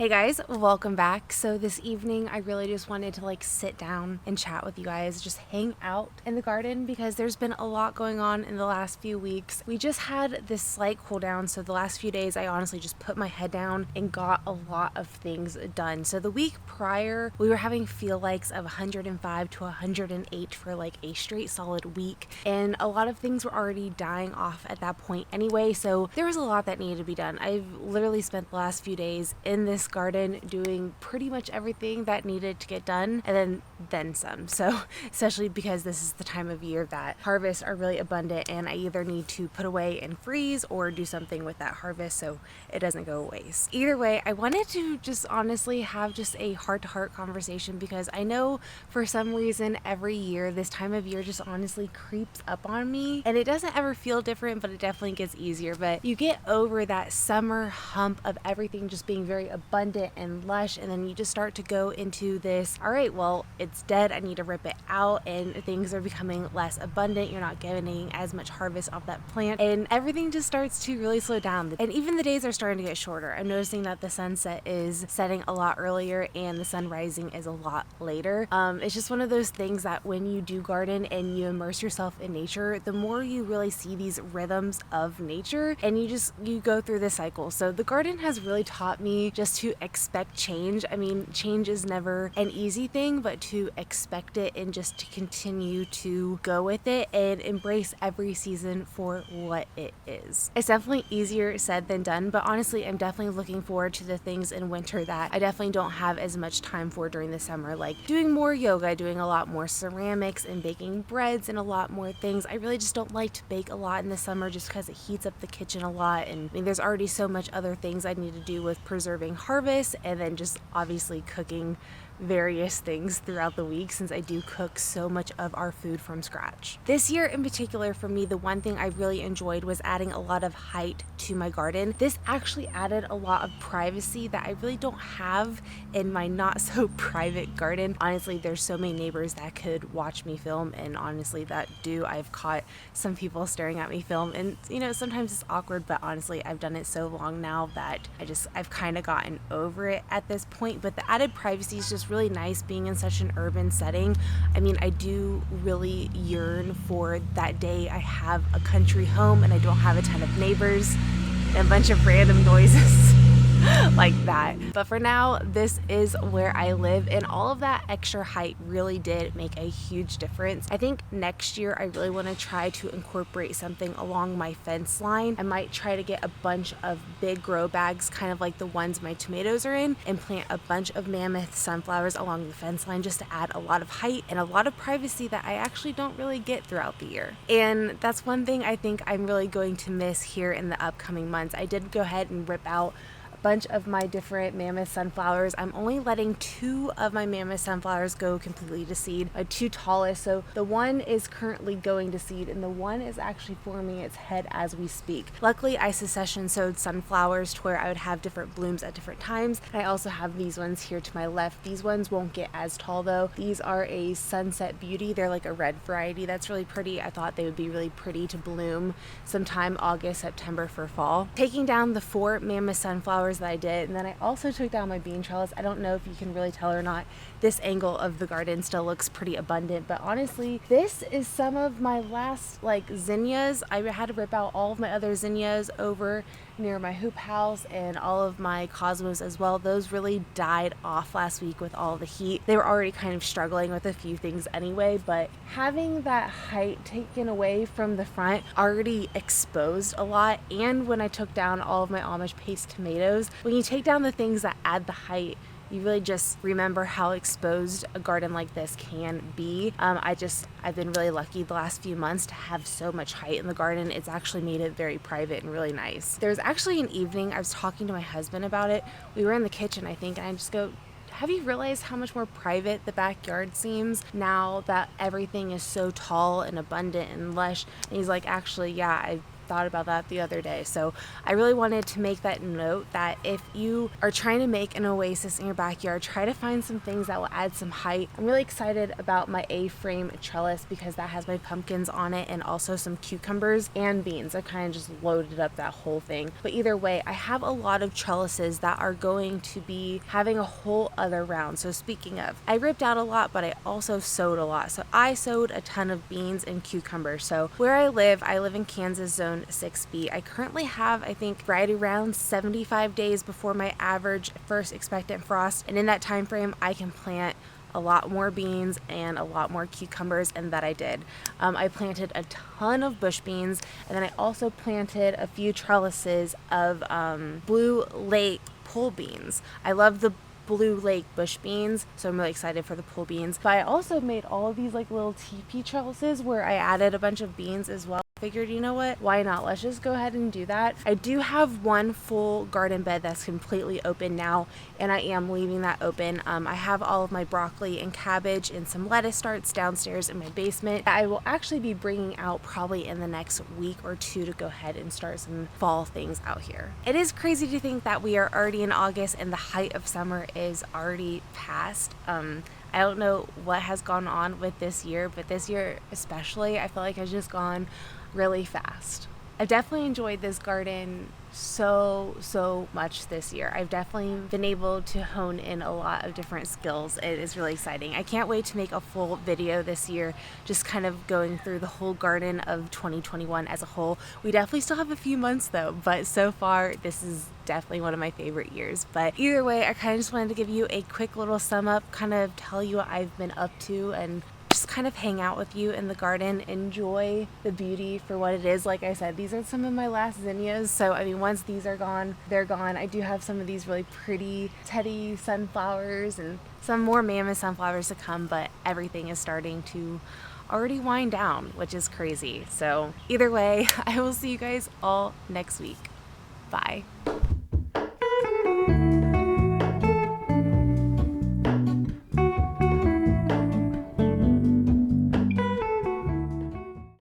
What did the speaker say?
Hey guys, welcome back. So this evening I really just wanted to sit down and chat with you guys, just hang out in the garden because there's been a lot going on in the last few weeks. We just had this slight cool down, so the last few days I honestly just put my head down and got a lot of things done. So the week prior we were having feel likes of 105 to 108 for a straight solid week, and a lot of things were already dying off at that point anyway, so there was a lot that needed to be done. I've literally spent the last few days in this garden doing pretty much everything that needed to get done, and then some. So especially because this is the time of year that harvests are really abundant, and I either need to put away and freeze or do something with that harvest so it doesn't go to waste. Either way, I wanted to just honestly have just a heart-to-heart conversation because I know for some reason every year this time of year just honestly creeps up on me, and it doesn't ever feel different, but it definitely gets easier. But you get over that summer hump of everything just being very abundant and lush, and then you just start to go into this, all right, well, it's dead, I need to rip it out, and things are becoming less abundant, you're not getting as much harvest off that plant, and everything just starts to really slow down. And even the days are starting to get shorter. I'm noticing that the sunset is setting a lot earlier and the sun rising is a lot later. It's just one of those things that when you do garden and you immerse yourself in nature, the more you really see these rhythms of nature, and you go through this cycle. So the garden has really taught me just to expect change. I mean, change is never an easy thing, but to expect it and just to continue to go with it and embrace every season for what it is. It's definitely easier said than done, but honestly, I'm definitely looking forward to the things in winter that I definitely don't have as much time for during the summer, like doing more yoga, doing a lot more ceramics and baking breads and a lot more things. I really just don't like to bake a lot in the summer just because it heats up the kitchen a lot, and I mean, there's already so much other things I need to do with preserving harvest and then just obviously cooking various things throughout the week since I do cook so much of our food from scratch. This year in particular for me, the one thing I really enjoyed was adding a lot of height to my garden. This actually added a lot of privacy that I really don't have in my not so private garden. Honestly, there's so many neighbors that could watch me film, and honestly I've caught some people staring at me film, and sometimes it's awkward, but honestly I've done it so long now that I've kind of gotten over it at this point. But the added privacy is just really nice being in such an urban setting. I mean, I do really yearn for that day I have a country home and I don't have a ton of neighbors and a bunch of random noises like that. But for now, this is where I live, and all of that extra height really did make a huge difference. I think next year I really want to try to incorporate something along my fence line. I might try to get a bunch of big grow bags, kind of like the ones my tomatoes are in, and plant a bunch of mammoth sunflowers along the fence line just to add a lot of height and a lot of privacy that I actually don't really get throughout the year. And that's one thing I think I'm really going to miss here in the upcoming months. I did go ahead and rip out bunch of my different mammoth sunflowers. I'm only letting 2 of my mammoth sunflowers go completely to seed, my 2 tallest. So the one is currently going to seed and the one is actually forming its head as we speak. Luckily, I succession sowed sunflowers to where I would have different blooms at different times. I also have these ones here to my left. These ones won't get as tall though. These are a Sunset Beauty. They're like a red variety that's really pretty. I thought they would be really pretty to bloom sometime August, September for fall. Taking down the 4 mammoth sunflowers that I did, and then I also took down my bean trellis. I don't know if you can really tell or not. This angle of the garden still looks pretty abundant, but honestly, this is some of my last zinnias. I had to rip out all of my other zinnias over near my hoop house and all of my cosmos as well. Those really died off last week with all the heat. They were already kind of struggling with a few things anyway, but having that height taken away from the front already exposed a lot. And when I took down all of my Amish paste tomatoes, when you take down the things that add the height, you really just remember how exposed a garden like this can be. I've been really lucky the last few months to have so much height in the garden. It's actually made it very private and really nice. There's actually an evening I was talking to my husband about it. We were in the kitchen, I think, and I just go, have you realized how much more private the backyard seems now that everything is so tall and abundant and lush? And he's like, actually, yeah, thought about that the other day. So I really wanted to make that note that if you are trying to make an oasis in your backyard, try to find some things that will add some height. I'm really excited about my A-frame trellis because that has my pumpkins on it and also some cucumbers and beans. I kind of just loaded up that whole thing. But either way, I have a lot of trellises that are going to be having a whole other round. So speaking of, I ripped out a lot, but I also sowed a lot. So I sowed a ton of beans and cucumbers. So where I live in Kansas Zone 6B. I currently have, I think, right around 75 days before my average first expectant frost. And in that time frame, I can plant a lot more beans and a lot more cucumbers, and that I did. I planted a ton of bush beans, and then I also planted a few trellises of Blue Lake pole beans. I love the Blue Lake bush beans, so I'm really excited for the pole beans. But I also made all of these like little teepee trellises where I added a bunch of beans as well. Figured, you know what, why not, let's just go ahead and do that. I do have one full garden bed that's completely open now, and I am leaving that open. I have all of my broccoli and cabbage and some lettuce starts downstairs in my basement that I will actually be bringing out probably in the next week or two to go ahead and start some fall things out here. It is crazy to think that we are already in August and the height of summer is already past. I don't know what has gone on with this year, but this year especially, I feel like has just gone really fast. I've definitely enjoyed this garden so much this year. I've definitely been able to hone in a lot of different skills. It is really exciting. I can't wait to make a full video this year, just kind of going through the whole garden of 2021 as a whole. We definitely still have a few months though, but so far this is definitely one of my favorite years. But either way, I kind of just wanted to give you a quick little sum up, kind of tell you what I've been up to, and just kind of hang out with you in the garden, enjoy the beauty for what it is. Like I said, these are some of my last zinnias, so I mean, once these are gone, they're gone. I do have some of these really pretty teddy sunflowers and some more mammoth sunflowers to come, but everything is starting to already wind down, which is crazy. So either way, I will see you guys all next week. Bye.